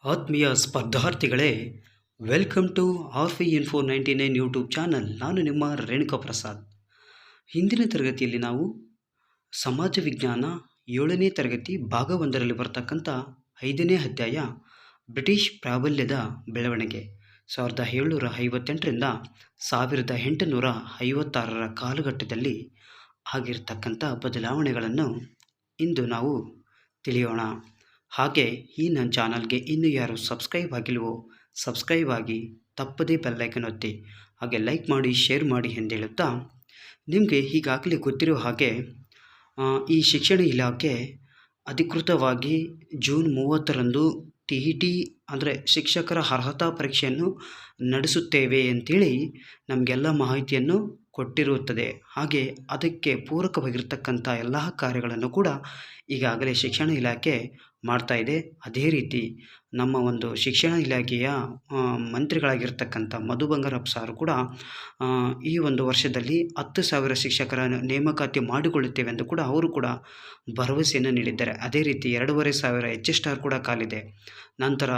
ಆತ್ಮೀಯ ಸ್ಪರ್ಧಾರ್ಥಿಗಳೇ, welcome to ಆರ್ಫಿ ಇನ್ಫೋ 99 ಯೂಟ್ಯೂಬ್ ಚಾನಲ್. ನಾನು ನಿಮ್ಮ ರೇಣುಕಾ ಪ್ರಸಾದ್. ಹಿಂದಿನ ತರಗತಿಯಲ್ಲಿ ನಾವು ಸಮಾಜ ವಿಜ್ಞಾನ 7ನೇ ತರಗತಿ ಭಾಗ 1ರಲ್ಲಿ ಬರ್ತಕ್ಕಂಥ 5ನೇ ಅಧ್ಯಾಯ ಬ್ರಿಟಿಷ್ ಪ್ರಾಬಲ್ಯದ ಬೆಳವಣಿಗೆ 1758ರಿಂದ 1856ರ ಕಾಲಘಟ್ಟದಲ್ಲಿ ಆಗಿರ್ತಕ್ಕಂಥ ಬದಲಾವಣೆಗಳನ್ನು ಇಂದು ನಾವು ತಿಳಿಯೋಣ. ಹಾಗೆ ಈ ನನ್ನ ಚಾನಲ್ಗೆ ಇನ್ನೂ ಯಾರು ಸಬ್ಸ್ಕ್ರೈಬ್ ಆಗಿಲ್ವೋ ಸಬ್ಸ್ಕ್ರೈಬ್ ಆಗಿ, ತಪ್ಪದೇ ಬೆಲ್ಲೈಕನ್ ಒತ್ತಿ, ಹಾಗೆ ಲೈಕ್ ಮಾಡಿ, ಶೇರ್ ಮಾಡಿ ಎಂದು ಹೇಳುತ್ತಾ, ನಿಮಗೆ ಈಗಾಗಲೇ ಗೊತ್ತಿರೋ ಹಾಗೆ ಈ ಶಿಕ್ಷಣ ಇಲಾಖೆ ಅಧಿಕೃತವಾಗಿ ಜೂನ್ 30ರಂದು TET ಅಂದರೆ ಶಿಕ್ಷಕರ ಅರ್ಹತಾ ಪರೀಕ್ಷೆಯನ್ನು ನಡೆಸುತ್ತೇವೆ ಅಂತೇಳಿ ನಮಗೆಲ್ಲ ಮಾಹಿತಿಯನ್ನು ಕೊಟ್ಟಿರುತ್ತದೆ. ಹಾಗೆ ಅದಕ್ಕೆ ಪೂರಕವಾಗಿರ್ತಕ್ಕಂಥ ಎಲ್ಲ ಕಾರ್ಯಗಳನ್ನು ಕೂಡ ಈಗಾಗಲೇ ಶಿಕ್ಷಣ ಇಲಾಖೆ ಮಾಡ್ತಾ ಇದೆ. ಅದೇ ರೀತಿ ನಮ್ಮ ಒಂದು ಶಿಕ್ಷಣ ಇಲಾಖೆಯ ಮಂತ್ರಿಗಳಾಗಿರ್ತಕ್ಕಂಥ ಮಧು ಬಂಗಾರಪ್ಪ ಸಾರು ಕೂಡ ಈ ಒಂದು ವರ್ಷದಲ್ಲಿ 10,000 ಶಿಕ್ಷಕರ ನೇಮಕಾತಿ ಮಾಡಿಕೊಳ್ಳುತ್ತೇವೆ ಎಂದು ಕೂಡ ಅವರು ಕೂಡ ಭರವಸೆಯನ್ನು ನೀಡಿದ್ದಾರೆ. ಅದೇ ರೀತಿ 2,500 HSR ಕೂಡ ಕಾಲಿದೆ. ನಂತರ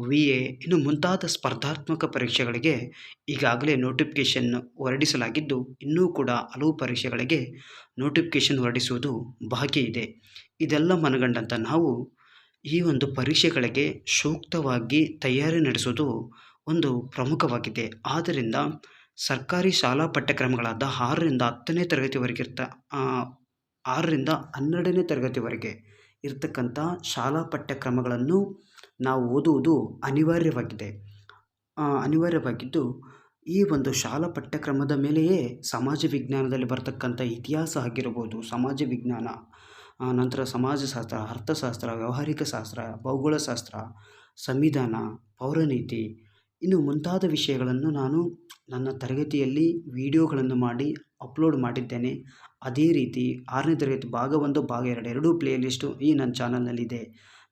VA ಇನ್ನು ಮುಂತಾದ ಸ್ಪರ್ಧಾತ್ಮಕ ಪರೀಕ್ಷೆಗಳಿಗೆ ಈಗಾಗಲೇ ನೋಟಿಫಿಕೇಷನ್ ಹೊರಡಿಸಲಾಗಿದ್ದು, ಇನ್ನೂ ಕೂಡ ಹಲವು ಪರೀಕ್ಷೆಗಳಿಗೆ ನೋಟಿಫಿಕೇಷನ್ ಹೊರಡಿಸುವುದು ಬಾಕಿ ಇದೆ. ಇದೆಲ್ಲ ಮನಗಂಡಂಥ ನಾವು ಈ ಒಂದು ಪರೀಕ್ಷೆಗಳಿಗೆ ಸೂಕ್ತವಾಗಿ ತಯಾರಿ ನಡೆಸುವುದು ಒಂದು ಪ್ರಮುಖವಾಗಿದೆ. ಆದ್ದರಿಂದ ಸರ್ಕಾರಿ ಶಾಲಾ ಪಠ್ಯಕ್ರಮಗಳಾದ 6ರಿಂದ 10ನೇ ತರಗತಿವರೆಗೆ 6ರಿಂದ 12ನೇ ತರಗತಿವರೆಗೆ ಇರತಕ್ಕಂಥ ಶಾಲಾ ಪಠ್ಯಕ್ರಮಗಳನ್ನು ನಾವು ಓದುವುದು ಅನಿವಾರ್ಯವಾಗಿದ್ದು, ಈ ಒಂದು ಶಾಲಾ ಪಠ್ಯಕ್ರಮದ ಮೇಲೆಯೇ ಸಮಾಜ ವಿಜ್ಞಾನದಲ್ಲಿ ಬರ್ತಕ್ಕಂಥ ಇತಿಹಾಸ ಆಗಿರ್ಬೋದು, ಸಮಾಜ ವಿಜ್ಞಾನ, ನಂತರ ಸಮಾಜಶಾಸ್ತ್ರ, ಅರ್ಥಶಾಸ್ತ್ರ, ವ್ಯಾವಹಾರಿಕ ಶಾಸ್ತ್ರ, ಭೌಗೋಳಶಾಸ್ತ್ರ, ಸಂವಿಧಾನ, ಪೌರನೀತಿ ಇನ್ನು ಮುಂತಾದ ವಿಷಯಗಳನ್ನು ನಾನು ನನ್ನ ತರಗತಿಯಲ್ಲಿ ವಿಡಿಯೋಗಳನ್ನು ಮಾಡಿ ಅಪ್ಲೋಡ್ ಮಾಡಿದ್ದೇನೆ. ಅದೇ ರೀತಿ 6ನೇ ತರಗತಿ ಭಾಗ 1 ಭಾಗ 2 ಎರಡೂ ಪ್ಲೇ ಲಿಸ್ಟು ಈ ನನ್ನ ಚಾನಲ್ನಲ್ಲಿದೆ.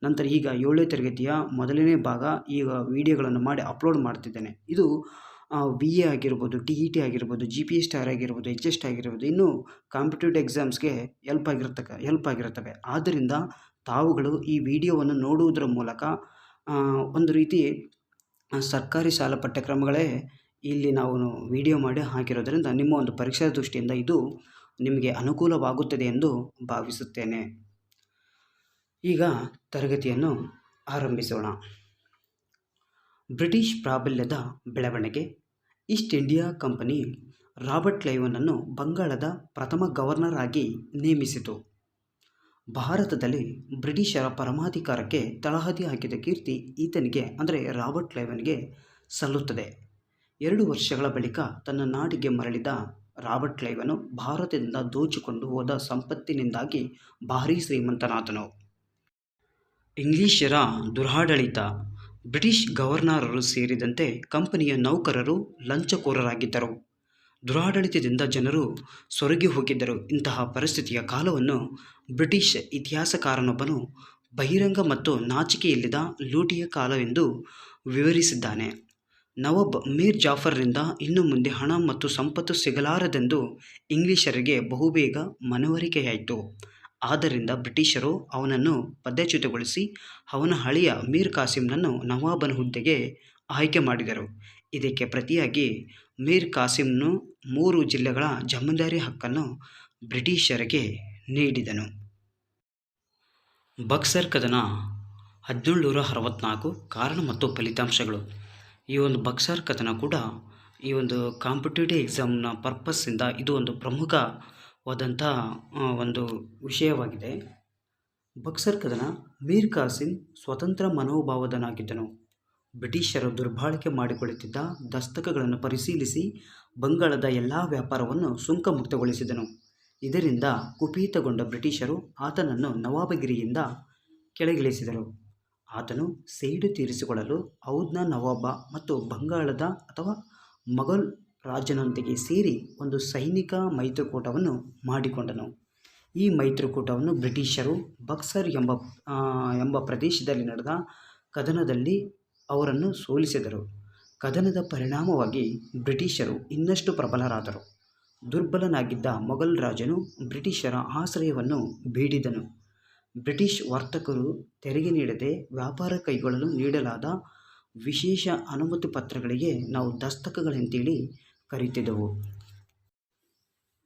ನಂತರ ಈಗ 7ನೇ ತರಗತಿಯ ಮೊದಲನೇ ಭಾಗ ಈಗ ವಿಡಿಯೋಗಳನ್ನು ಮಾಡಿ ಅಪ್ಲೋಡ್ ಮಾಡ್ತಿದ್ದೇನೆ. ಇದು VA ಆಗಿರ್ಬೋದು, TET ಆಗಿರ್ಬೋದು, GPA ಸ್ಟಾರ್ ಆಗಿರ್ಬೋದು, HS ಆಗಿರ್ಬೋದು, ಇನ್ನೂ ಕಾಂಪಿಟೇಟಿವ್ ಎಕ್ಸಾಮ್ಸ್ಗೆ ಹೆಲ್ಪ್ ಆಗಿರುತ್ತವೆ. ಆದ್ದರಿಂದ ತಾವುಗಳು ಈ ವಿಡಿಯೋವನ್ನು ನೋಡುವುದರ ಮೂಲಕ ಒಂದು ರೀತಿ ಸರ್ಕಾರಿ ಶಾಲಾ ಪಠ್ಯಕ್ರಮಗಳೇ ಇಲ್ಲಿ ನಾವು ವಿಡಿಯೋ ಮಾಡಿ ಹಾಕಿರೋದ್ರಿಂದ ನಿಮ್ಮ ಒಂದು ಪರೀಕ್ಷಾ ದೃಷ್ಟಿಯಿಂದ ಇದು ನಿಮಗೆ ಅನುಕೂಲವಾಗುತ್ತದೆ ಎಂದು ಭಾವಿಸುತ್ತೇನೆ. ಈಗ ತರಗತಿಯನ್ನು ಆರಂಭಿಸೋಣ. ಬ್ರಿಟಿಷ್ ಪ್ರಾಬಲ್ಯದ ಬೆಳವಣಿಗೆ. ಈಸ್ಟ್ ಇಂಡಿಯಾ ಕಂಪನಿ ರಾಬರ್ಟ್ ಕ್ಲೈವನನ್ನು ಬಂಗಾಳದ ಪ್ರಥಮ ಗವರ್ನರ್ ಆಗಿ ನೇಮಿಸಿತು. ಭಾರತದಲ್ಲಿ ಬ್ರಿಟಿಷರ ಪರಮಾಧಿಕಾರಕ್ಕೆ ತಳಹದಿ ಹಾಕಿದ ಕೀರ್ತಿ ಈತನಿಗೆ ಅಂದರೆ ರಾಬರ್ಟ್ ಕ್ಲೈವನ್ಗೆ ಸಲ್ಲುತ್ತದೆ. 2 ವರ್ಷಗಳ ಬಳಿಕ ತನ್ನ ನಾಡಿಗೆ ಮರಳಿದ ರಾಬರ್ಟ್ ಕ್ಲೈವನು ಭಾರತದಿಂದ ದೋಚಿಕೊಂಡು ಹೋದ ಸಂಪತ್ತಿನಿಂದಾಗಿ ಭಾರೀ ಶ್ರೀಮಂತನಾದನು. ಇಂಗ್ಲಿಷರ ದುರಾಡಳಿತ, ಬ್ರಿಟಿಷ್ ಗವರ್ನರರು ಸೇರಿದಂತೆ ಕಂಪನಿಯ ನೌಕರರು ಲಂಚಕೋರರಾಗಿದ್ದರು. ದುರಾಡಳಿತದಿಂದ ಜನರು ಸೊರಗಿ ಹೋಗಿದ್ದರು. ಇಂತಹ ಪರಿಸ್ಥಿತಿಯ ಕಾಲವನ್ನು ಬ್ರಿಟಿಷ್ ಇತಿಹಾಸಕಾರನೊಬ್ಬನು ಬಹಿರಂಗ ಮತ್ತು ನಾಚಿಕೆಯಿಲ್ಲದ ಲೂಟಿಯ ಕಾಲವೆಂದು ವಿವರಿಸಿದ್ದಾನೆ. ನವಾಬ್ ಮೀರ್ ಜಾಫರ್ನಿಂದ ಇನ್ನು ಮುಂದೆ ಹಣ ಮತ್ತು ಸಂಪತ್ತು ಸಿಗಲಾರದೆಂದು ಇಂಗ್ಲಿಷರಿಗೆ ಬಹುಬೇಗ ಮನವರಿಕೆಯಾಯಿತು. ಆದ್ದರಿಂದ ಬ್ರಿಟಿಷರು ಅವನನ್ನು ಪದಚ್ಯುತಗೊಳಿಸಿ ಅವನ ಹಳೆಯ ಮೀರ್ ಕಾಸಿಂನನ್ನು ನವಾಬನ ಹುದ್ದೆಗೆ ಆಯ್ಕೆ ಮಾಡಿದರು. ಇದಕ್ಕೆ ಪ್ರತಿಯಾಗಿ ಮೀರ್ ಕಾಸಿಂನು 3 ಜಿಲ್ಲೆಗಳ ಜಮೀನ್ದಾರಿ ಹಕ್ಕನ್ನು ಬ್ರಿಟಿಷರಿಗೆ ನೀಡಿದನು. ಬಕ್ಸರ್ ಕದನ 1764 ಕಾರಣ ಮತ್ತು ಫಲಿತಾಂಶಗಳು. ಈ ಒಂದು ಬಕ್ಸರ್ ಕದನ ಕೂಡ ಈ ಒಂದು ಕಾಂಪಿಟೇಟಿವ್ ಎಕ್ಸಾಮ್ನ ಪರ್ಪಸ್ಸಿಂದ ಇದು ಒಂದು ಪ್ರಮುಖವಾದಂಥ ಒಂದು ವಿಷಯವಾಗಿದೆ. ಬಕ್ಸರ್ ಕದನ. ಮೀರ್ ಕಾಸಿಂ ಸ್ವತಂತ್ರ ಮನೋಭಾವದನಾಗಿದ್ದನು. ಬ್ರಿಟಿಷರು ದುರ್ಬಳಕೆ ಮಾಡಿಕೊಳ್ಳುತ್ತಿದ್ದ ದಸ್ತಕಗಳನ್ನು ಪರಿಶೀಲಿಸಿ ಬಂಗಾಳದ ಎಲ್ಲ ವ್ಯಾಪಾರವನ್ನು ಸುಂಕ ಮುಕ್ತಗೊಳಿಸಿದನು. ಇದರಿಂದ ಕುಪಿತಗೊಂಡ ಬ್ರಿಟಿಷರು ಆತನನ್ನು ನವಾಬಗಿರಿಯಿಂದ ಕೆಳಗಿಳಿಸಿದರು. ಆತನು ಸೇಡು ತೀರಿಸಿಕೊಳ್ಳಲು ಔಧ್ನ ನವಾಬ ಮತ್ತು ಬಂಗಾಳದ ಅಥವಾ ಮೊಘಲ್ ರಾಜನೊಂದಿಗೆ ಸೇರಿ ಒಂದು ಸೈನಿಕ ಮೈತ್ರಿಕೂಟವನ್ನು ಮಾಡಿಕೊಂಡನು. ಈ ಮೈತ್ರಿಕೂಟವನ್ನು ಬ್ರಿಟಿಷರು ಬಕ್ಸರ್ ಎಂಬ ಪ್ರದೇಶದಲ್ಲಿ ನಡೆದ ಕದನದಲ್ಲಿ ಅವರನ್ನು ಸೋಲಿಸಿದರು. ಕದನದ ಪರಿಣಾಮವಾಗಿ ಬ್ರಿಟಿಷರು ಇನ್ನಷ್ಟು ಪ್ರಬಲರಾದರು. ದುರ್ಬಲನಾಗಿದ್ದ ಮೊಘಲ್ ರಾಜನು ಬ್ರಿಟಿಷರ ಆಶ್ರಯವನ್ನು ಬೇಡಿದನು. ಬ್ರಿಟಿಷ್ ವರ್ತಕರು ತೆರಿಗೆ ನೀಡದೆ ವ್ಯಾಪಾರ ಕೈಗೊಳ್ಳಲು ನೀಡಲಾದ ವಿಶೇಷ ಅನುಮತಿ ಪತ್ರಗಳಿಗೆ ನಾವು ದಸ್ತಕಗಳಂತೇಳಿ ಕರೀತಿದ್ದೆವು.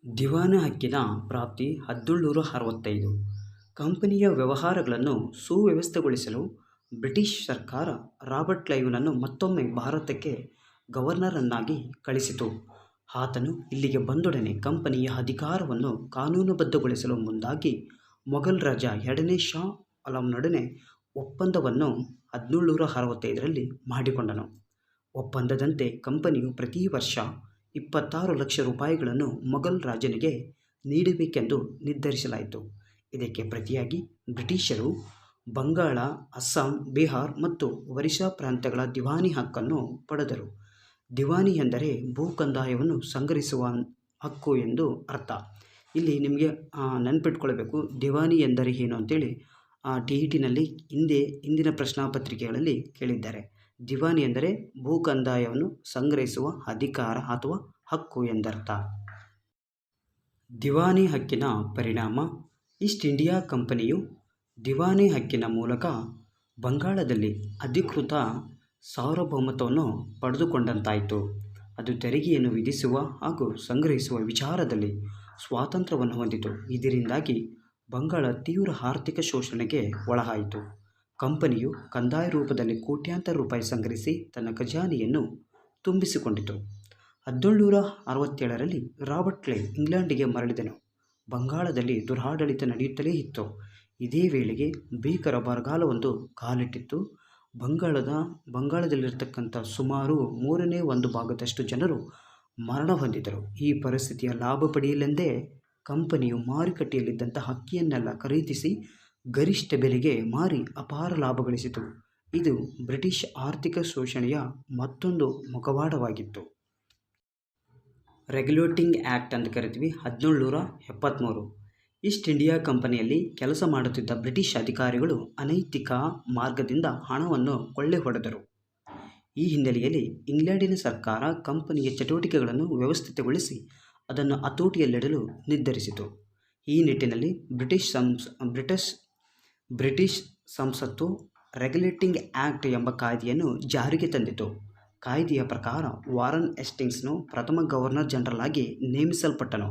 ದಿವಾನಿ ಹಕ್ಕಿನ ಪ್ರಾಪ್ತಿ 1765. ಕಂಪನಿಯ ವ್ಯವಹಾರಗಳನ್ನು ಸುವ್ಯವಸ್ಥೆಗೊಳಿಸಲು ಬ್ರಿಟಿಷ್ ಸರ್ಕಾರ ರಾಬರ್ಟ್ ಕ್ಲೈವ್ನನ್ನು ಮತ್ತೊಮ್ಮೆ ಭಾರತಕ್ಕೆ ಗವರ್ನರನ್ನಾಗಿ ಕಳಿಸಿತು. ಆತನು ಇಲ್ಲಿಗೆ ಬಂದೊಡನೆ ಕಂಪನಿಯ ಅಧಿಕಾರವನ್ನು ಕಾನೂನುಬದ್ಧಗೊಳಿಸಲು ಮುಂದಾಗಿ ಮೊಘಲ್ ರಾಜ 2ನೇ ಶಾ ಆಲಂನೊಡನೆ ಒಪ್ಪಂದವನ್ನು 1765ರಲ್ಲಿ ಮಾಡಿಕೊಂಡನು. ಒಪ್ಪಂದದಂತೆ ಕಂಪನಿಯು ಪ್ರತಿ ವರ್ಷ 26 ಲಕ್ಷ ರೂಪಾಯಿಗಳನ್ನು ಮೊಘಲ್ ರಾಜನಿಗೆ ನೀಡಬೇಕೆಂದು ನಿರ್ಧರಿಸಲಾಯಿತು. ಇದಕ್ಕೆ ಪ್ರತಿಯಾಗಿ ಬ್ರಿಟಿಷರು ಬಂಗಾಳ, ಅಸ್ಸಾಂ, ಬಿಹಾರ್ ಮತ್ತು ಒರಿಸ್ಸಾ ಪ್ರಾಂತ್ಯಗಳ ದಿವಾನಿ ಹಕ್ಕನ್ನು ಪಡೆದರು. ದಿವಾನಿ ಎಂದರೆ ಭೂ ಕಂದಾಯವನ್ನು ಸಂಗ್ರಹಿಸುವ ಹಕ್ಕು ಎಂದು ಅರ್ಥ. ಇಲ್ಲಿ ನಿಮಗೆ ನೆನಪಿಟ್ಕೊಳ್ಬೇಕು, ದಿವಾನಿ ಎಂದರೆ ಏನು ಅಂತೇಳಿ TETನಲ್ಲಿ ಹಿಂದಿನ ಪ್ರಶ್ನಾಪತ್ರಿಕೆಗಳಲ್ಲಿ ಕೇಳಿದ್ದಾರೆ. ದಿವಾನಿ ಎಂದರೆ ಭೂ ಕಂದಾಯವನ್ನು ಸಂಗ್ರಹಿಸುವ ಅಧಿಕಾರ ಅಥವಾ ಹಕ್ಕು ಎಂದರ್ಥ. ದಿವಾನಿ ಹಕ್ಕಿನ ಪರಿಣಾಮ. ಈಸ್ಟ್ ಇಂಡಿಯಾ ಕಂಪನಿಯು ದಿವಾನಿ ಹಕ್ಕಿನ ಮೂಲಕ ಬಂಗಾಳದಲ್ಲಿ ಅಧಿಕೃತ ಸಾರ್ವಭೌಮತ್ವವನ್ನು ಪಡೆದುಕೊಂಡಂತಾಯಿತು. ಅದು ತೆರಿಗೆಯನ್ನು ವಿಧಿಸುವ ಹಾಗೂ ಸಂಗ್ರಹಿಸುವ ವಿಚಾರದಲ್ಲಿ ಸ್ವಾತಂತ್ರ್ಯವನ್ನು ಹೊಂದಿತು. ಇದರಿಂದಾಗಿ ಬಂಗಾಳ ತೀವ್ರ ಆರ್ಥಿಕ ಶೋಷಣೆಗೆ ಒಳಗಾಯಿತು. ಕಂಪನಿಯು ಕಂದಾಯ ರೂಪದಲ್ಲಿ ಕೋಟ್ಯಾಂತರ ರೂಪಾಯಿ ಸಂಗ್ರಹಿಸಿ ತನ್ನ ಖಜಾನೆಯನ್ನು ತುಂಬಿಸಿಕೊಂಡಿತು. 1767ರಲ್ಲಿ ರಾಬರ್ಟ್ ಕ್ಲೈವ್ ಇಂಗ್ಲೆಂಡಿಗೆ ಮರಳಿದನು. ಬಂಗಾಳದಲ್ಲಿ ದುರಾಡಳಿತ ನಡೆಯುತ್ತಲೇ ಇತ್ತು. ಇದೇ ವೇಳೆಗೆ ಭೀಕರ ಬರಗಾಲವೊಂದು ಕಾಲಿಟ್ಟಿತ್ತು. ಬಂಗಾಳದಲ್ಲಿರತಕ್ಕಂಥ ಸುಮಾರು 1/3 ಭಾಗದಷ್ಟು ಜನರು ಮರಣ ಹೊಂದಿದರು. ಈ ಪರಿಸ್ಥಿತಿಯ ಲಾಭ ಪಡೆಯಲೆಂದೇ ಕಂಪನಿಯು ಮಾರುಕಟ್ಟೆಯಲ್ಲಿದ್ದಂಥ ಅಕ್ಕಿಯನ್ನೆಲ್ಲ ಖರೀದಿಸಿ ಗರಿಷ್ಠ ಬೆಲೆಗೆ ಮಾರಿ ಅಪಾರ ಲಾಭ ಗಳಿಸಿತು. ಇದು ಬ್ರಿಟಿಷ್ ಆರ್ಥಿಕ ಶೋಷಣೆಯ ಮತ್ತೊಂದು ಮುಖವಾಡವಾಗಿತ್ತು. ರೆಗ್ಯುಲೇಟಿಂಗ್ ಆ್ಯಕ್ಟ್ ಅಂತ ಕರಿತೀವಿ. 1773. ಈಸ್ಟ್ ಇಂಡಿಯಾ ಕಂಪನಿಯಲ್ಲಿ ಕೆಲಸ ಮಾಡುತ್ತಿದ್ದ ಬ್ರಿಟಿಷ್ ಅಧಿಕಾರಿಗಳು ಅನೈತಿಕ ಮಾರ್ಗದಿಂದ ಹಣವನ್ನು ಕೊಳ್ಳೆ ಹೊಡೆದರು. ಈ ಹಿನ್ನೆಲೆಯಲ್ಲಿ ಇಂಗ್ಲೆಂಡಿನ ಸರ್ಕಾರ ಕಂಪನಿಯ ಚಟುವಟಿಕೆಗಳನ್ನು ವ್ಯವಸ್ಥಿತಗೊಳಿಸಿ ಅದನ್ನು ಹತೋಟಿಯಲ್ಲಿಡಲು ನಿರ್ಧರಿಸಿತು. ಈ ನಿಟ್ಟಿನಲ್ಲಿ ಬ್ರಿಟಿಷ್ ಸಂಸತ್ತು ರೆಗ್ಯುಲೇಟಿಂಗ್ ಆ್ಯಕ್ಟ್ ಎಂಬ ಕಾಯ್ದೆಯನ್ನು ಜಾರಿಗೆ ತಂದಿತು. ಕಾಯ್ದೆಯ ಪ್ರಕಾರ ವಾರನ್ ಹೇಸ್ಟಿಂಗ್ಸ್ನು ಪ್ರಥಮ ಗವರ್ನರ್ ಜನರಲ್ ಆಗಿ ನೇಮಿಸಲ್ಪಟ್ಟನು.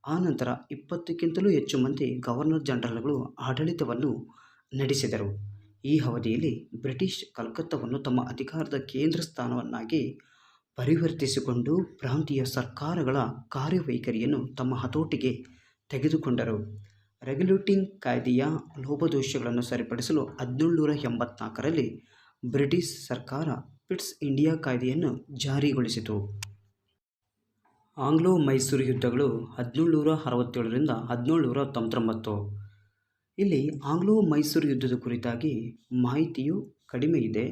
ಆನಂತರ 20ಕ್ಕಿಂತಲೂ ಹೆಚ್ಚು ಮಂದಿ ಗವರ್ನರ್ ಜನರಲ್ಗಳು ಆಡಳಿತವನ್ನು ನಡೆಸಿದರು. ಈ ಅವಧಿಯಲ್ಲಿ ಬ್ರಿಟಿಷ್ ಕಲ್ಕತ್ತಾವನ್ನು ತಮ್ಮ ಅಧಿಕಾರದ ಕೇಂದ್ರ ಸ್ಥಾನವನ್ನಾಗಿ ಪರಿವರ್ತಿಸಿಕೊಂಡು ಪ್ರಾಂತೀಯ ಸರ್ಕಾರಗಳ ಕಾರ್ಯವೈಖರಿಯನ್ನು ತಮ್ಮ ಹತೋಟಿಗೆ ತೆಗೆದುಕೊಂಡರು. ರೆಗ್ಯುಲೇಟಿಂಗ್ ಕಾಯ್ದೆಯ ಲೋಪದೋಷಗಳನ್ನು ಸರಿಪಡಿಸಲು 1784ರಲ್ಲಿ ಬ್ರಿಟಿಷ್ ಸರ್ಕಾರ ಪಿಟ್ಸ್ ಇಂಡಿಯಾ ಕಾಯ್ದೆಯನ್ನು ಜಾರಿಗೊಳಿಸಿತು. ಆಂಗ್ಲೋ ಮೈಸೂರು ಯುದ್ಧಗಳು 1767ರಿಂದ 1799. ಇಲ್ಲಿ ಆಂಗ್ಲೋ ಮೈಸೂರು ಯುದ್ಧದ ಕುರಿತಾಗಿ ಮಾಹಿತಿಯು ಕಡಿಮೆ ಇದೆ.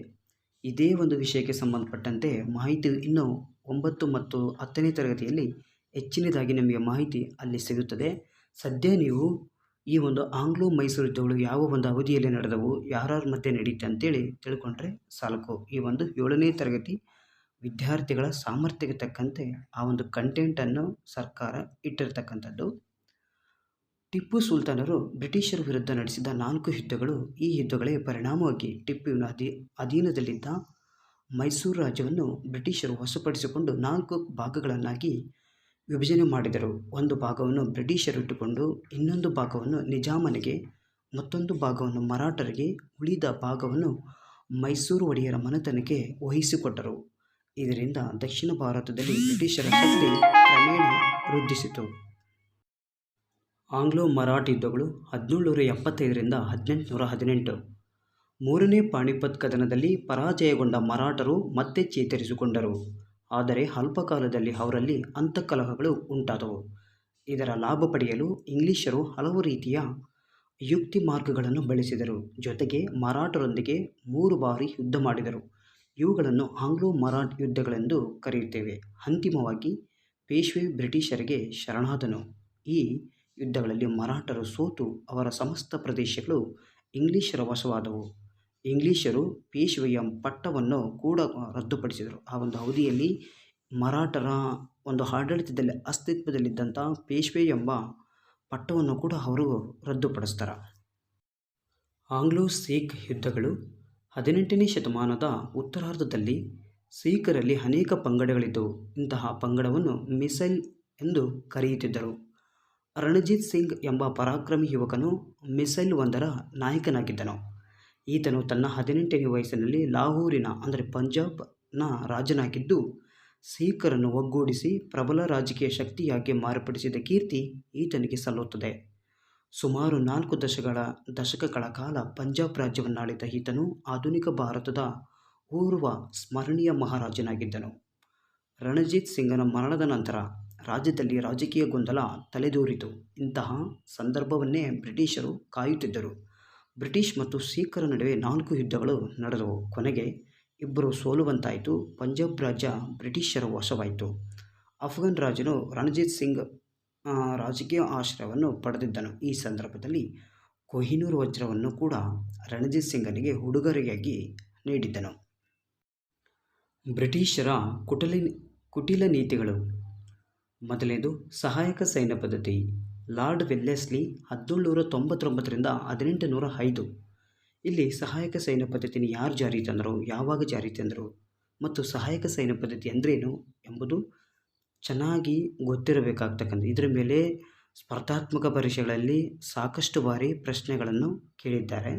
ಇದೇ ಒಂದು ವಿಷಯಕ್ಕೆ ಸಂಬಂಧಪಟ್ಟಂತೆ ಮಾಹಿತಿ ಇನ್ನೂ 9 ಮತ್ತು 10ನೇ ತರಗತಿಯಲ್ಲಿ ಹೆಚ್ಚಿನದಾಗಿ ನಿಮಗೆ ಮಾಹಿತಿ ಅಲ್ಲಿ ಸಿಗುತ್ತದೆ. ಸದ್ಯ ನೀವು ಈ ಒಂದು ಆಂಗ್ಲೋ ಮೈಸೂರು ಯುದ್ಧಗಳು ಯಾವ ಒಂದು ಅವಧಿಯಲ್ಲಿ ನಡೆದವು, ಯಾರ್ಯಾರ ಮಧ್ಯೆ ನಡೀತೆ ಅಂತೇಳಿ ತಿಳ್ಕೊಂಡ್ರೆ ಸಾಕು. ಈ ಒಂದು 7ನೇ ತರಗತಿ ವಿದ್ಯಾರ್ಥಿಗಳ ಸಾಮರ್ಥ್ಯಕ್ಕೆ ತಕ್ಕಂತೆ ಆ ಒಂದು ಕಂಟೆಂಟನ್ನು ಸರ್ಕಾರ ಇಟ್ಟಿರ್ತಕ್ಕಂಥದ್ದು. ಟಿಪ್ಪು ಸುಲ್ತಾನರು ಬ್ರಿಟಿಷರ ವಿರುದ್ಧ ನಡೆಸಿದ 4 ಯುದ್ಧಗಳು. ಈ ಯುದ್ಧಗಳೇ ಪರಿಣಾಮವಾಗಿ ಟಿಪ್ಪುವಿನ ಅಧೀನದಲ್ಲಿದ್ದ ಮೈಸೂರು ರಾಜ್ಯವನ್ನು ಬ್ರಿಟಿಷರು ವಶಪಡಿಸಿಕೊಂಡು 4 ಭಾಗಗಳನ್ನಾಗಿ ವಿಭಜನೆ ಮಾಡಿದರು. ಒಂದು ಭಾಗವನ್ನು ಬ್ರಿಟಿಷರು ಇಟ್ಟುಕೊಂಡು ಇನ್ನೊಂದು ಭಾಗವನ್ನು ನಿಜಾಮನಿಗೆ, ಮತ್ತೊಂದು ಭಾಗವನ್ನು ಮರಾಠರಿಗೆ, ಉಳಿದ ಭಾಗವನ್ನು ಮೈಸೂರು ಒಡೆಯರ ಮನೆತನಕ್ಕೆ ವಹಿಸಿಕೊಟ್ಟರು. ಇದರಿಂದ ದಕ್ಷಿಣ ಭಾರತದಲ್ಲಿ ಬ್ರಿಟಿಷರ ಶಕ್ತಿ ಕ್ರಮೇಣ ವೃದ್ಧಿಸಿತು. ಆಂಗ್ಲೋ ಮರಾಠ ಯುದ್ಧಗಳು 1775ರಿಂದ 1818. 3ನೇ ಪಾಣಿಪತ್ ಕದನದಲ್ಲಿ ಪರಾಜಯಗೊಂಡ ಮರಾಠರು ಮತ್ತೆ ಚೇತರಿಸಿಕೊಂಡರು. ಆದರೆ ಅಲ್ಪಕಾಲದಲ್ಲಿ ಅವರಲ್ಲಿ ಅಂತಃಕಲಹಗಳು ಉಂಟಾದವು. ಇದರ ಲಾಭ ಪಡೆಯಲು ಇಂಗ್ಲಿಷರು ಹಲವು ರೀತಿಯ ಯುಕ್ತಿ ಮಾರ್ಗಗಳನ್ನು ಬಳಸಿದರು. ಜೊತೆಗೆ ಮರಾಠರೊಂದಿಗೆ 3 ಬಾರಿ ಯುದ್ಧ ಮಾಡಿದರು. ಇವುಗಳನ್ನು ಆಂಗ್ಲೋ ಮರಾಠ ಯುದ್ಧಗಳೆಂದು ಕರೆಯುತ್ತೇವೆ. ಅಂತಿಮವಾಗಿ ಪೇಶ್ವೆ ಬ್ರಿಟಿಷರಿಗೆ ಶರಣಾದನು. ಈ ಯುದ್ಧಗಳಲ್ಲಿ ಮರಾಠರು ಸೋತು ಅವರ ಸಮಸ್ತ ಪ್ರದೇಶಗಳು ಇಂಗ್ಲಿಷರ ವಶವಾದವು. ಇಂಗ್ಲಿಷರು ಪೇಶ್ವೆಯ ಪಟ್ಟವನ್ನು ಕೂಡ ರದ್ದುಪಡಿಸಿದರು. ಆ ಒಂದು ಅವಧಿಯಲ್ಲಿ ಮರಾಠರ ಒಂದು ಆಡಳಿತದಲ್ಲಿ ಅಸ್ತಿತ್ವದಲ್ಲಿದ್ದಂಥ ಪೇಶ್ವೆ ಎಂಬ ಪಟ್ಟವನ್ನು ಕೂಡ ಅವರು ರದ್ದುಪಡಿಸ್ತಾರೆ. ಆಂಗ್ಲೋ ಸಿಖ್ ಯುದ್ಧಗಳು 18ನೇ ಶತಮಾನದ ಉತ್ತರಾರ್ಧದಲ್ಲಿ ಸಿಖ್ಖರಲ್ಲಿ ಅನೇಕ ಪಂಗಡಗಳಿದ್ದವು. ಇಂತಹ ಪಂಗಡವನ್ನು ಮಿಸೈಲ್ ಎಂದು ಕರೆಯುತ್ತಿದ್ದರು. ರಣಜಿತ್ ಸಿಂಗ್ ಎಂಬ ಪರಾಕ್ರಮಿ ಯುವಕನು ಮಿಸೈಲ್ ಒಂದರ ನಾಯಕನಾಗಿದ್ದನು. ಈತನು ತನ್ನ 18ನೇ ವಯಸ್ಸಿನಲ್ಲಿ ಲಾಹೋರಿನ ಪಂಜಾಬ್ನ ರಾಜನಾಗಿದ್ದು ಸಿಖ್ಖರನ್ನು ಒಗ್ಗೂಡಿಸಿ ಪ್ರಬಲ ರಾಜಕೀಯ ಶಕ್ತಿಯಾಗಿ ಮಾರ್ಪಡಿಸಿದ ಕೀರ್ತಿ ಈತನಿಗೆ ಸಲ್ಲುತ್ತದೆ. ಸುಮಾರು 4 ದಶಕಗಳ ಕಾಲ ಪಂಜಾಬ್ ರಾಜ್ಯವನ್ನಾಳಿದ ಈತನು ಆಧುನಿಕ ಭಾರತದ ಓರ್ವ ಸ್ಮರಣೀಯ ಮಹಾರಾಜನಾಗಿದ್ದನು. ರಣಜಿತ್ ಸಿಂಗನ ಮರಣದ ನಂತರ ರಾಜ್ಯದಲ್ಲಿ ರಾಜಕೀಯ ಗೊಂದಲ ತಲೆದೋರಿತು. ಇಂತಹ ಸಂದರ್ಭವನ್ನೇ ಬ್ರಿಟಿಷರು ಕಾಯುತ್ತಿದ್ದರು. ಬ್ರಿಟಿಷ್ ಮತ್ತು ಸಿಖ್ಖರ ನಡುವೆ 4 ಯುದ್ಧಗಳು ನಡೆದವು. ಕೊನೆಗೆ ಇಬ್ಬರು ಸೋಲುವಂತಾಯಿತು. ಪಂಜಾಬ್ ರಾಜ್ಯ ಬ್ರಿಟಿಷರ ವಶವಾಯಿತು. ಅಫ್ಘಾನ್ ರಾಜನು ರಣಜಿತ್ ಸಿಂಗ್ ರಾಜಕೀಯ ಆಶ್ರಯವನ್ನು ಪಡೆದಿದ್ದನು. ಈ ಸಂದರ್ಭದಲ್ಲಿ ಕೊಹಿನೂರ್ ವಜ್ರವನ್ನು ಕೂಡ ರಣಜಿತ್ ಸಿಂಗನಿಗೆ ಉಡುಗೊರೆಯಾಗಿ ನೀಡಿದ್ದನು. ಬ್ರಿಟಿಷರ ಕುಟಿಲ ನೀತಿಗಳು. ಮೊದಲನೇದು ಸಹಾಯಕ ಸೈನ್ಯ ಪದ್ಧತಿ. ಲಾರ್ಡ್ ವೆಲ್ಲೆಸ್ಲಿ 1799 1805 ಇಲ್ಲಿ ಸಹಾಯಕ ಸೈನ್ಯ ಪದ್ಧತಿಯನ್ನು ಯಾರು ಜಾರಿ ತಂದರು, ಯಾವಾಗ ಜಾರಿ ತಂದರು ಮತ್ತು ಸಹಾಯಕ ಸೈನ್ಯ ಪದ್ಧತಿ ಅಂದ್ರೇನು ಎಂಬುದು ಚೆನ್ನಾಗಿ ಗೊತ್ತಿರಬೇಕಾಗ್ತಕ್ಕಂಥ. ಇದರ ಮೇಲೆ ಸ್ಪರ್ಧಾತ್ಮಕ ಪರೀಕ್ಷೆಗಳಲ್ಲಿ ಸಾಕಷ್ಟು ಬಾರಿ ಪ್ರಶ್ನೆಗಳನ್ನು ಕೇಳಿದ್ದಾರೆ.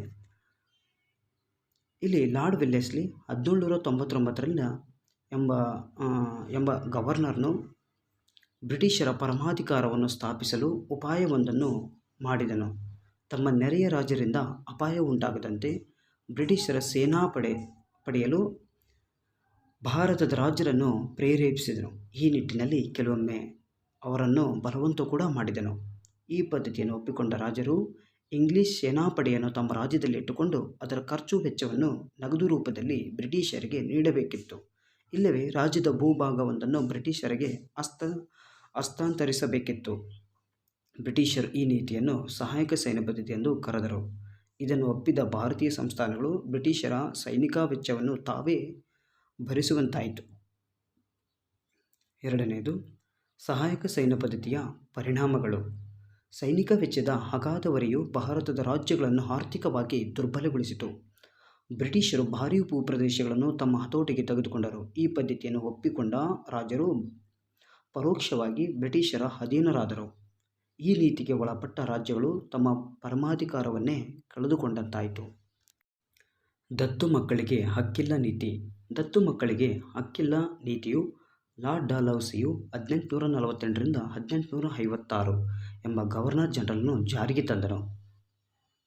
ಇಲ್ಲಿ ಲಾರ್ಡ್ ವೆಲ್ಲೆಸ್ಲಿ 1799 ಎಂಬ ಗವರ್ನರ್ನು ಬ್ರಿಟಿಷರ ಪರಮಾಧಿಕಾರವನ್ನು ಸ್ಥಾಪಿಸಲು ಉಪಾಯವೊಂದನ್ನು ಮಾಡಿದನು. ತಮ್ಮ ನೆರೆಯ ರಾಜ್ಯರಿಂದ ಅಪಾಯ ಉಂಟಾಗದಂತೆ ಬ್ರಿಟಿಷರ ಪಡೆಯಲು ಭಾರತದ ರಾಜರನ್ನು ಪ್ರೇರೇಪಿಸಿದನು. ಈ ನಿಟ್ಟಿನಲ್ಲಿ ಕೆಲವೊಮ್ಮೆ ಅವರನ್ನು ಬಲವಂತ ಕೂಡ ಮಾಡಿದನು. ಈ ಪದ್ಧತಿಯನ್ನು ಒಪ್ಪಿಕೊಂಡ ರಾಜರು ಇಂಗ್ಲಿಷ್ ಸೇನಾಪಡೆಯನ್ನು ತಮ್ಮ ರಾಜ್ಯದಲ್ಲಿ ಇಟ್ಟುಕೊಂಡು ಅದರ ಖರ್ಚು ವೆಚ್ಚವನ್ನು ನಗದು ರೂಪದಲ್ಲಿ ಬ್ರಿಟಿಷರಿಗೆ ನೀಡಬೇಕಿತ್ತು. ಇಲ್ಲವೇ ರಾಜ್ಯದ ಭೂಭಾಗವೊಂದನ್ನು ಬ್ರಿಟಿಷರಿಗೆ ಹಸ್ತಾಂತರಿಸಬೇಕಿತ್ತು. ಬ್ರಿಟಿಷರು ಈ ನೀತಿಯನ್ನು ಸಹಾಯಕ ಸೈನ್ಯ ಪದ್ಧತಿ ಎಂದು ಕರೆದರು. ಇದನ್ನು ಒಪ್ಪಿದ ಭಾರತೀಯ ಸಂಸ್ಥಾನಗಳು ಬ್ರಿಟಿಷರ ಸೈನಿಕ ವೆಚ್ಚವನ್ನು ತಾವೇ ಭರಿಸುವಂತಾಯಿತು. ಎರಡನೆಯದು ಸಹಾಯಕ ಸೈನ್ಯ ಪದ್ಧತಿಯ ಪರಿಣಾಮಗಳು. ಸೈನಿಕ ವೆಚ್ಚದ ಅಗಾಧ ಹೊರೆಯು ಭಾರತದ ರಾಜ್ಯಗಳನ್ನು ಆರ್ಥಿಕವಾಗಿ ದುರ್ಬಲಗೊಳಿಸಿತು. ಬ್ರಿಟಿಷರು ಭಾರೀ ಭೂಪ್ರದೇಶಗಳನ್ನು ತಮ್ಮ ಹತೋಟಿಗೆ ತೆಗೆದುಕೊಂಡರು. ಈ ಪದ್ಧತಿಯನ್ನು ಒಪ್ಪಿಕೊಂಡ ರಾಜರು ಪರೋಕ್ಷವಾಗಿ ಬ್ರಿಟಿಷರ ಅಧೀನರಾದರು. ಈ ನೀತಿಗೆ ಒಳಪಟ್ಟ ರಾಜ್ಯಗಳು ತಮ್ಮ ಪರಮಾಧಿಕಾರವನ್ನೇ ಕಳೆದುಕೊಂಡಂತಾಯಿತು. ದತ್ತು ಮಕ್ಕಳಿಗೆ ಹಕ್ಕಿಲ್ಲ ನೀತಿ. ದತ್ತು ಮಕ್ಕಳಿಗೆ ಹಕ್ಕಿಲ್ಲ ನೀತಿಯು ಲಾರ್ಡ್ ಡಾಲ್ಹೌಸಿಯು 1848 1856 ಎಂಬ ಗವರ್ನರ್ ಜನರಲ್ನು ಜಾರಿಗೆ ತಂದನು.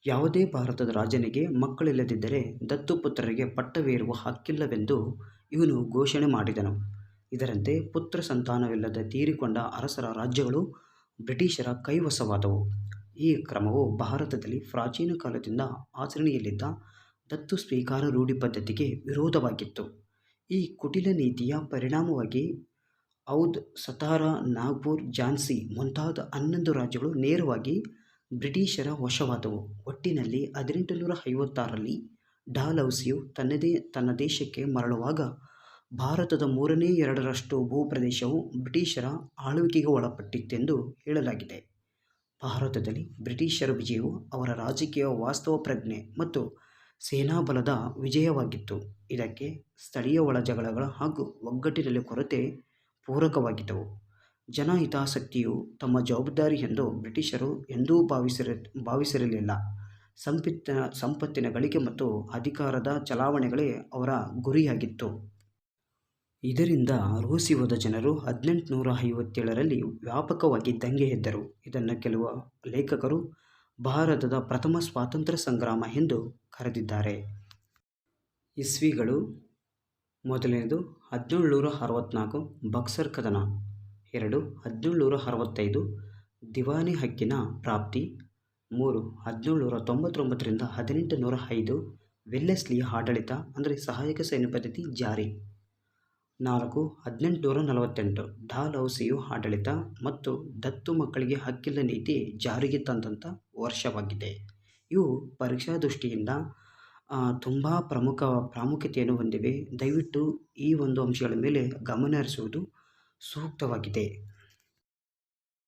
ಯಾವುದೇ ಭಾರತದ ರಾಜನಿಗೆ ಮಕ್ಕಳಿಲ್ಲದಿದ್ದರೆ ದತ್ತುಪುತ್ರರಿಗೆ ಪಟ್ಟವೇರುವ ಹಕ್ಕಿಲ್ಲವೆಂದು ಇವನು ಘೋಷಣೆ ಮಾಡಿದನು. ಇದರಂತೆ ಪುತ್ರ ಸಂತಾನವಿಲ್ಲದೆ ತೀರಿಕೊಂಡ ಅರಸರ ರಾಜ್ಯಗಳು ಬ್ರಿಟಿಷರ ಕೈವಶವಾದವು. ಈ ಕ್ರಮವು ಭಾರತದಲ್ಲಿ ಪ್ರಾಚೀನ ಕಾಲದಿಂದ ಆಚರಣೆಯಲ್ಲಿದ್ದ ದತ್ತು ಸ್ವೀಕಾರ ರೂಢಿ ಪದ್ಧತಿಗೆ ವಿರೋಧವಾಗಿತ್ತು. ಈ ಕುಟಿಲ ನೀತಿಯ ಪರಿಣಾಮವಾಗಿ ಔಧ್, ಸತಾರಾ, ನಾಗ್ಪುರ್, ಝಾನ್ಸಿ ಮುಂತಾದ 11 ರಾಜ್ಯಗಳು ನೇರವಾಗಿ ಬ್ರಿಟಿಷರ ವಶವಾದವು. ಒಟ್ಟಿನಲ್ಲಿ 1856ರಲ್ಲಿ ಡಾಲ್ಹೌಸಿಯು ತನ್ನ ದೇಶಕ್ಕೆ ಮರಳುವಾಗ ಭಾರತದ 2/3 ಭೂಪ್ರದೇಶವು ಬ್ರಿಟಿಷರ ಆಳ್ವಿಕೆಗೆ ಒಳಪಟ್ಟಿತ್ತೆಂದು ಹೇಳಲಾಗಿದೆ. ಭಾರತದಲ್ಲಿ ಬ್ರಿಟಿಷರ ವಿಜಯವು ಅವರ ರಾಜಕೀಯ ವಾಸ್ತವ ಪ್ರಜ್ಞೆ ಮತ್ತು ಸೇನಾಬಲದ ವಿಜಯವಾಗಿತ್ತು. ಇದಕ್ಕೆ ಸ್ಥಳೀಯ ಒಳಜಗಳಗಳ ಹಾಗೂ ಒಗ್ಗಟ್ಟಿನಲ್ಲಿ ಕೊರತೆ ಪೂರಕವಾಗಿದ್ದವು. ಜನಹಿತಾಸಕ್ತಿಯು ತಮ್ಮ ಜವಾಬ್ದಾರಿ ಎಂದು ಬ್ರಿಟಿಷರು ಎಂದೂ ಭಾವಿಸಿರಲಿಲ್ಲ. ಸಂಪತ್ತಿನ ಗಳಿಕೆ ಮತ್ತು ಅಧಿಕಾರದ ಚಲಾವಣೆಗಳೇ ಅವರ ಗುರಿಯಾಗಿತ್ತು. ಇದರಿಂದ ರೋಸಿ ಹೋದ ಜನರು 1857ರಲ್ಲಿ ವ್ಯಾಪಕವಾಗಿ ದಂಗೆ ಎದ್ದರು. ಇದನ್ನು ಕೆಲವು ಲೇಖಕರು ಭಾರತದ ಪ್ರಥಮ ಸ್ವಾತಂತ್ರ್ಯ ಸಂಗ್ರಾಮ ಎಂದು ಕರೆದಿದ್ದಾರೆ. ಇಸ್ವಿಗಳು. ಮೊದಲನೆಯದು 1764 ಬಕ್ಸರ್ ಕದನ. 2 1765 ದಿವಾನಿ ಹಕ್ಕಿನ ಪ್ರಾಪ್ತಿ. 3 1799 1805 ವೆಲ್ಲೆಸ್ಲಿಯ ಆಡಳಿತ ಸಹಾಯಕ ಸೈನ್ಯ ಪದ್ಧತಿ ಜಾರಿ. 4 1848 ಡಾಲ್ಹೌಸಿಯು ಆಡಳಿತ ಮತ್ತು ದತ್ತು ಮಕ್ಕಳಿಗೆ ಹಕ್ಕಿಲ್ಲ ನೀತಿ ಜಾರಿಗೆ ತಂದಂಥ ವರ್ಷವಾಗಿದೆ. ಇವು ಪರೀಕ್ಷಾ ದೃಷ್ಟಿಯಿಂದ ತುಂಬ ಪ್ರಾಮುಖ್ಯತೆಯನ್ನು ಹೊಂದಿವೆ. ದಯವಿಟ್ಟು ಈ ಒಂದು ಅಂಶಗಳ ಮೇಲೆ ಗಮನ ಹರಿಸುವುದು ಸೂಕ್ತವಾಗಿದೆ.